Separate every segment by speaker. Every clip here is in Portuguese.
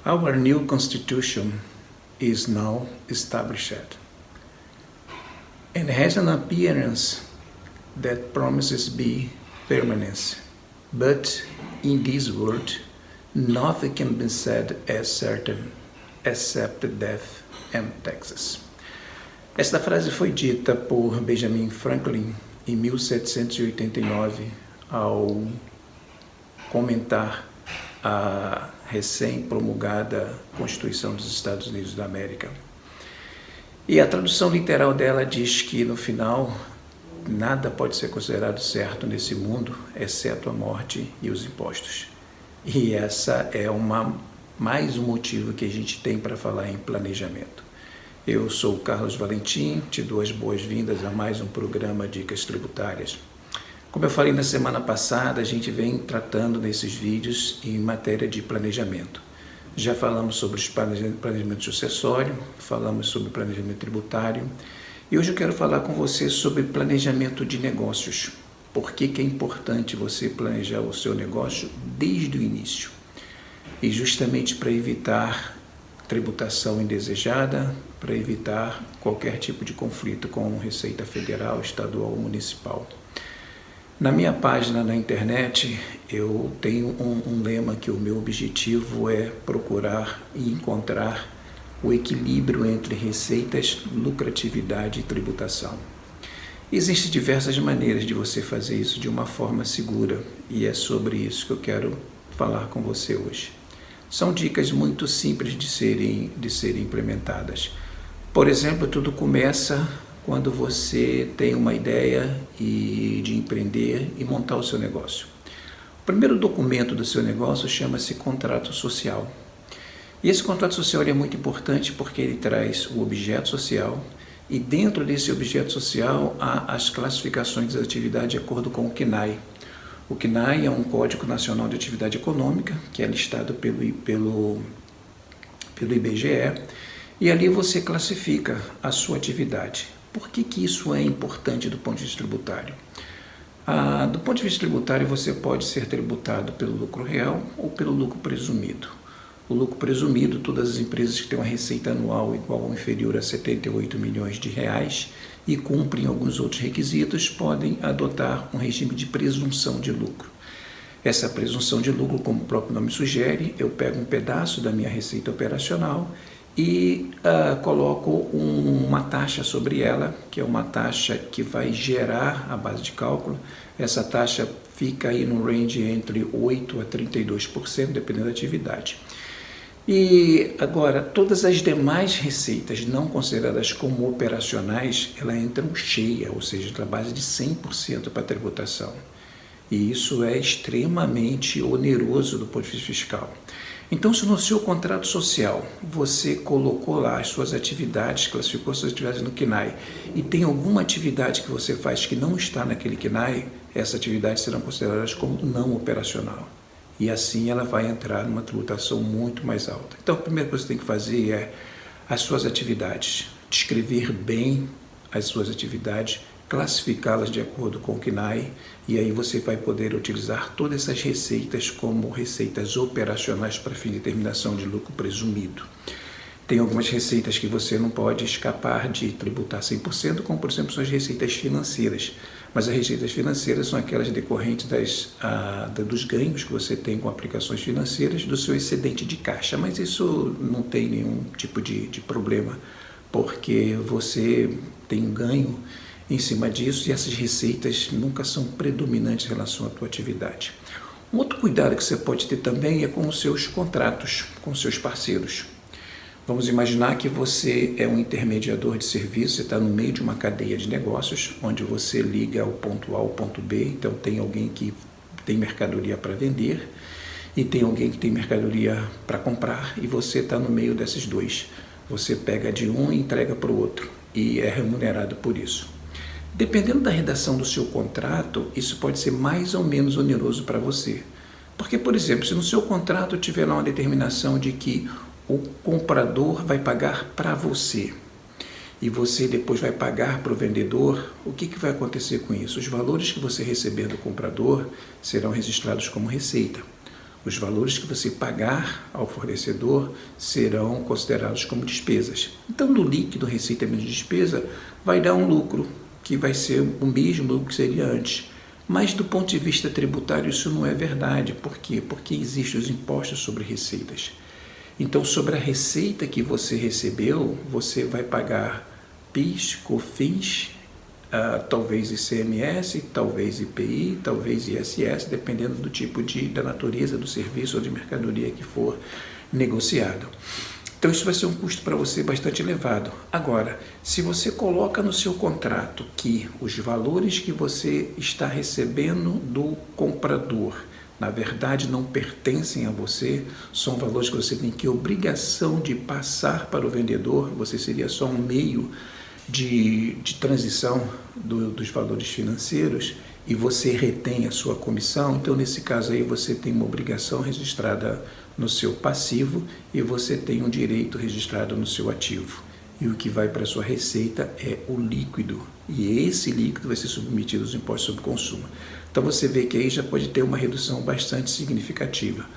Speaker 1: Our new constitution is now established and has an appearance that promises be permanence. But in this world, nothing can be said as certain except death and taxes. Esta frase foi dita por Benjamin Franklin em 1789 ao comentar a recém-promulgada Constituição dos Estados Unidos da América. E a tradução literal dela diz que, no final, nada pode ser considerado certo nesse mundo, exceto a morte e os impostos. E essa é mais um motivo que a gente tem para falar em planejamento. Eu sou o Carlos Valentim, te dou as boas-vindas a mais um programa Dicas Tributárias. Como eu falei na semana passada, a gente vem tratando nesses vídeos em matéria de planejamento. Já falamos sobre os planejamento sucessório, falamos sobre planejamento tributário e hoje eu quero falar com você sobre planejamento de negócios. Por que é importante você planejar o seu negócio desde o início? E justamente para evitar tributação indesejada, para evitar qualquer tipo de conflito com Receita Federal, Estadual ou Municipal. Na minha página na internet, eu tenho um lema que o meu objetivo é procurar e encontrar o equilíbrio entre receitas, lucratividade e tributação. Existem diversas maneiras de você fazer isso de uma forma segura e é sobre isso que eu quero falar com você hoje. São dicas muito simples de serem implementadas. Por exemplo, tudo começa quando você tem uma ideia de empreender e montar o seu negócio. O primeiro documento do seu negócio chama-se contrato social. E esse contrato social é muito importante porque ele traz o objeto social e dentro desse objeto social há as classificações das atividades de acordo com o CNAE. O CNAE é um Código Nacional de Atividade Econômica que é listado pelo IBGE e ali você classifica a sua atividade. Por que isso é importante do ponto de vista tributário? Do ponto de vista tributário, você pode ser tributado pelo lucro real ou pelo lucro presumido. O lucro presumido, todas as empresas que têm uma receita anual igual ou inferior a 78 milhões de reais e cumprem alguns outros requisitos, podem adotar um regime de presunção de lucro. Essa presunção de lucro, como o próprio nome sugere, eu pego um pedaço da minha receita operacional e coloco uma taxa sobre ela, que é uma taxa que vai gerar a base de cálculo. Essa taxa fica aí no range entre 8% a 32%, dependendo da atividade. E agora, todas as demais receitas não consideradas como operacionais, elas entram cheia, ou seja, na base de 100% para tributação. E isso é extremamente oneroso do ponto de vista fiscal. Então, se no seu contrato social você colocou lá as suas atividades, classificou suas atividades no CNAE e tem alguma atividade que você faz que não está naquele CNAE, essas atividades serão consideradas como não operacional. E assim ela vai entrar numa tributação muito mais alta. Então, a primeira coisa que você tem que fazer é as suas atividades, descrever bem as suas atividades, classificá-las de acordo com o CNAE e aí você vai poder utilizar todas essas receitas como receitas operacionais para fim de determinação de lucro presumido. Tem algumas receitas que você não pode escapar de tributar 100%, como por exemplo são as receitas financeiras. Mas as receitas financeiras são aquelas decorrentes dos ganhos que você tem com aplicações financeiras do seu excedente de caixa. Mas isso não tem nenhum tipo de problema, porque você tem um ganho em cima disso e essas receitas nunca são predominantes em relação à tua atividade. Um outro cuidado que você pode ter também é com os seus contratos, com os seus parceiros. Vamos imaginar que você é um intermediador de serviço, você está no meio de uma cadeia de negócios, onde você liga o ponto A ao ponto B, então tem alguém que tem mercadoria para vender e tem alguém que tem mercadoria para comprar e você está no meio desses dois. Você pega de um e entrega para o outro e é remunerado por isso. Dependendo da redação do seu contrato, isso pode ser mais ou menos oneroso para você. Porque, por exemplo, se no seu contrato tiver lá uma determinação de que o comprador vai pagar para você e você depois vai pagar para o vendedor, o que vai acontecer com isso? Os valores que você receber do comprador serão registrados como receita. Os valores que você pagar ao fornecedor serão considerados como despesas. Então, do líquido, receita menos despesa, vai dar um lucro, que vai ser o mesmo lucro que seria antes. Mas, do ponto de vista tributário, isso não é verdade. Por quê? Porque existem os impostos sobre receitas. Então, sobre a receita que você recebeu, você vai pagar PIS, COFINS, talvez ICMS, talvez IPI, talvez ISS, dependendo do tipo da natureza do serviço ou de mercadoria que for negociado. Então isso vai ser um custo para você bastante elevado. Agora, se você coloca no seu contrato que os valores que você está recebendo do comprador, na verdade não pertencem a você, são valores que você tem que obrigação de passar para o vendedor, você seria só um meio de transição dos valores financeiros e você retém a sua comissão, então nesse caso aí você tem uma obrigação registrada no seu passivo e você tem um direito registrado no seu ativo. E o que vai para a sua receita é o líquido, e esse líquido vai ser submetido aos impostos sobre consumo. Então você vê que aí já pode ter uma redução bastante significativa.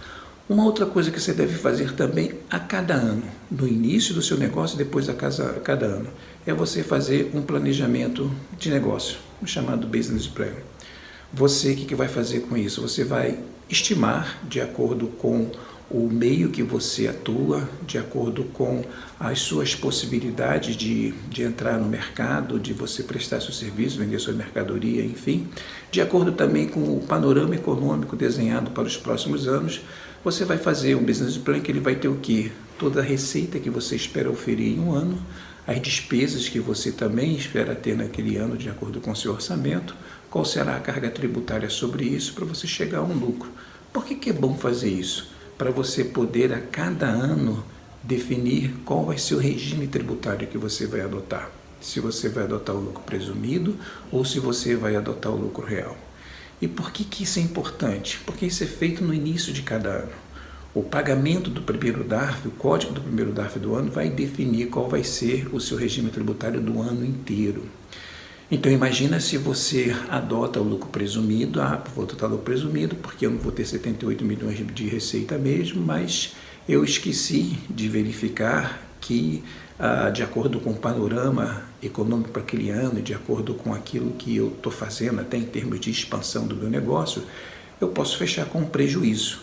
Speaker 1: Uma outra coisa que você deve fazer também a cada ano, no início do seu negócio e depois a cada ano, é você fazer um planejamento de negócio, chamado Business Plan. Você, o que vai fazer com isso? Você vai estimar, de acordo com o meio que você atua, de acordo com as suas possibilidades de entrar no mercado, de você prestar seu serviço, vender sua mercadoria, enfim, de acordo também com o panorama econômico desenhado para os próximos anos, você vai fazer um business plan que ele vai ter o quê? Toda a receita que você espera oferir em um ano, as despesas que você também espera ter naquele ano, de acordo com o seu orçamento, qual será a carga tributária sobre isso para você chegar a um lucro. Por que é bom fazer isso? Para você poder a cada ano definir qual vai ser o regime tributário que você vai adotar. Se você vai adotar o lucro presumido ou se você vai adotar o lucro real. E por que isso é importante? Porque isso é feito no início de cada ano. O pagamento do primeiro DARF, o código do primeiro DARF do ano, vai definir qual vai ser o seu regime tributário do ano inteiro. Então imagina se você adota o lucro presumido, vou adotar o lucro presumido porque eu não vou ter 78 milhões de receita mesmo, mas eu esqueci de verificar que, de acordo com o panorama econômico para aquele ano, de acordo com aquilo que eu estou fazendo, até em termos de expansão do meu negócio, eu posso fechar com um prejuízo.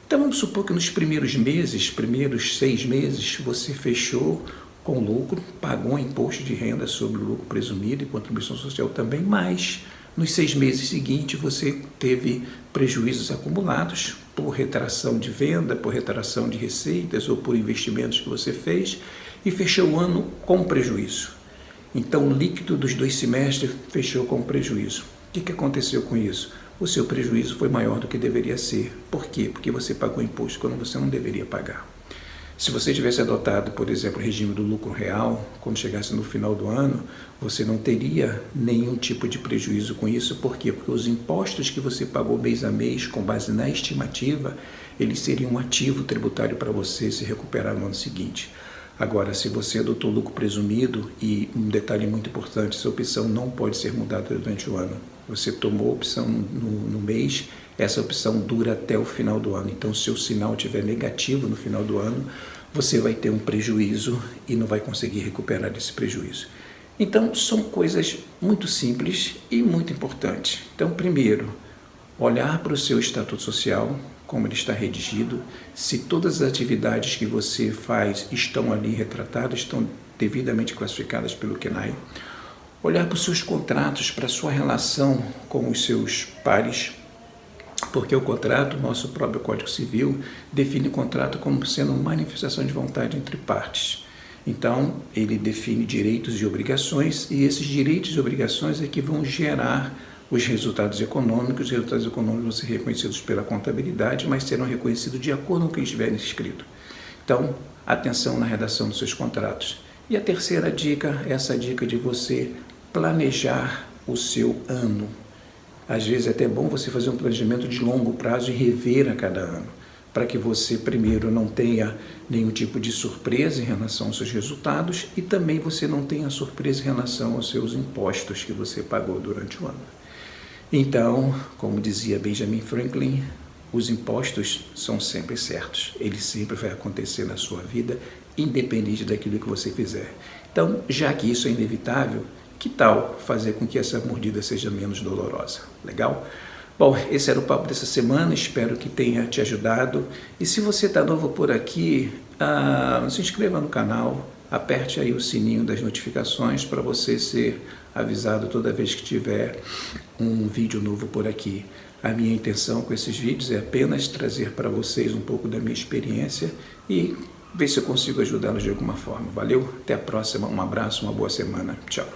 Speaker 1: Então vamos supor que nos primeiros 6 meses, você fechou com lucro, pagou um imposto de renda sobre o lucro presumido e contribuição social também, mas nos 6 meses seguintes você teve prejuízos acumulados por retração de venda, por retração de receitas ou por investimentos que você fez e fechou o ano com prejuízo. Então o líquido dos 2 semestres fechou com prejuízo. O que aconteceu com isso? O seu prejuízo foi maior do que deveria ser. Por quê? Porque você pagou imposto quando você não deveria pagar. Se você tivesse adotado, por exemplo, o regime do lucro real, quando chegasse no final do ano, você não teria nenhum tipo de prejuízo com isso. Por quê? Porque os impostos que você pagou mês a mês, com base na estimativa, eles seriam um ativo tributário para você se recuperar no ano seguinte. Agora, se você adotou lucro presumido, e um detalhe muito importante, essa opção não pode ser mudada durante o ano. Você tomou a opção no mês, essa opção dura até o final do ano. Então, se o sinal estiver negativo no final do ano, você vai ter um prejuízo e não vai conseguir recuperar esse prejuízo. Então, são coisas muito simples e muito importantes. Então, primeiro, olhar para o seu estatuto social, como ele está redigido, se todas as atividades que você faz estão ali retratadas, estão devidamente classificadas pelo CNAE. Olhar para os seus contratos, para a sua relação com os seus pares, porque o contrato, nosso próprio Código Civil, define o contrato como sendo uma manifestação de vontade entre partes. Então, ele define direitos e obrigações, e esses direitos e obrigações é que vão gerar os resultados econômicos. Os resultados econômicos vão ser reconhecidos pela contabilidade, mas serão reconhecidos de acordo com o que estiver escrito. Então, atenção na redação dos seus contratos. E a terceira dica é essa dica de você planejar o seu ano. Às vezes é até bom você fazer um planejamento de longo prazo e rever a cada ano, para que você, primeiro, não tenha nenhum tipo de surpresa em relação aos seus resultados e também você não tenha surpresa em relação aos seus impostos que você pagou durante o ano. Então, como dizia Benjamin Franklin, os impostos são sempre certos. Ele sempre vai acontecer na sua vida, independente daquilo que você fizer. Então, já que isso é inevitável, que tal fazer com que essa mordida seja menos dolorosa? Legal? Bom, esse era o papo dessa semana, espero que tenha te ajudado. E se você está novo por aqui, se inscreva no canal, aperte aí o sininho das notificações para você ser avisado toda vez que tiver um vídeo novo por aqui. A minha intenção com esses vídeos é apenas trazer para vocês um pouco da minha experiência e ver se eu consigo ajudá-los de alguma forma. Valeu, até a próxima, um abraço, uma boa semana, tchau.